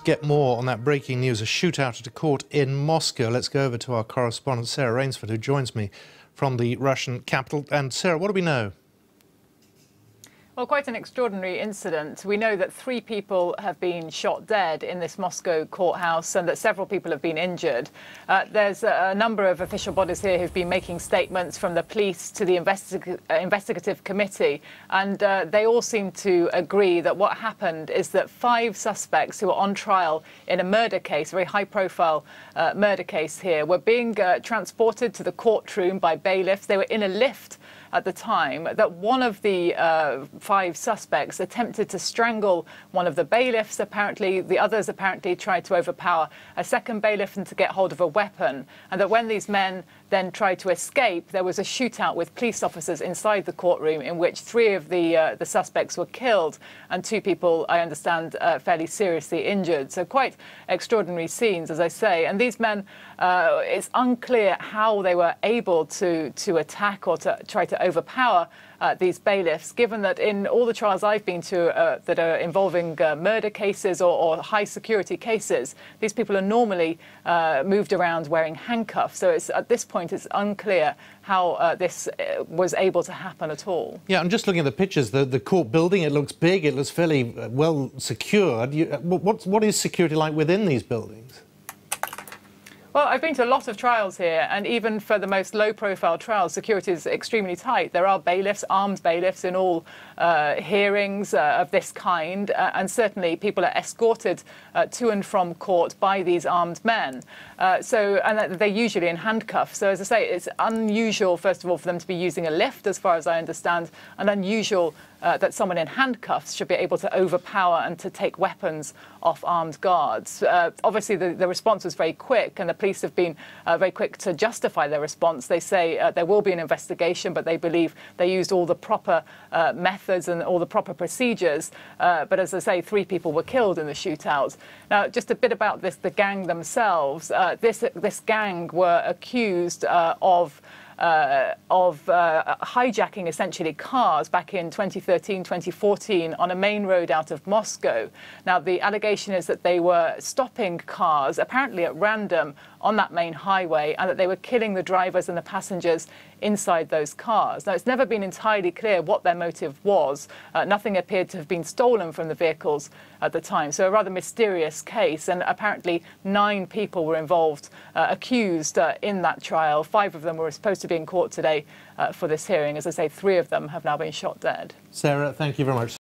get more on that breaking news, a shootout at a court in Moscow. Let's go over to our correspondent, Sarah Rainsford, who joins me from the Russian capital. And Sarah, what do we know? Well, quite an extraordinary incident. We know that 3 people have been shot dead in this Moscow courthouse and that several people have been injured. There's a number of official bodies here who've been making statements, from the police to the investigative committee, and they all seem to agree that what happened is that 5 suspects who were on trial in a murder case, a very high-profile murder case here, were being transported to the courtroom by bailiffs. They were in a lift at the time, that one of the 5 suspects attempted to strangle one of the bailiffs. Apparently, the others tried to overpower a second bailiff and to get hold of a weapon. And that when these men then tried to escape, there was a shootout with police officers inside the courtroom, in which 3 of the suspects were killed and 2 people, I understand, fairly seriously injured. So quite extraordinary scenes, as I say. And these men, it's unclear how they were able to attack or to try to overpower these bailiffs, given that in all the trials I've been to that are involving murder cases or high security cases, these people are normally moved around wearing handcuffs. So at this point it's unclear how this was able to happen at all. Yeah, I'm just looking at the pictures. The court building, it looks big, it looks fairly well secured. What is security like within these buildings? Well, I've been to a lot of trials here, and even for the most low-profile trials, security is extremely tight. There are bailiffs, armed bailiffs, in all hearings of this kind, and certainly people are escorted to and from court by these armed men. And they're usually in handcuffs. So, as I say, it's unusual, first of all, for them to be using a lift, as far as I understand, and unusual that someone in handcuffs should be able to overpower and to take weapons off armed guards. Obviously, the response was very quick, and the police have been very quick to justify their response. They say there will be an investigation, but they believe they used all the proper methods and all the proper procedures. But as I say, 3 people were killed in the shootout. Now, just a bit about the gang themselves. This gang were accused of hijacking, essentially, cars back in 2013, 2014 on a main road out of Moscow. Now, the allegation is that they were stopping cars, apparently at random, on that main highway, and that they were killing the drivers and the passengers inside those cars. Now, it's never been entirely clear what their motive was. Nothing appeared to have been stolen from the vehicles at the time. So a rather mysterious case, and apparently 9 people were involved, accused in that trial. 5 of them were supposed to be in court today for this hearing. As I say, 3 of them have now been shot dead. Sarah, thank you very much.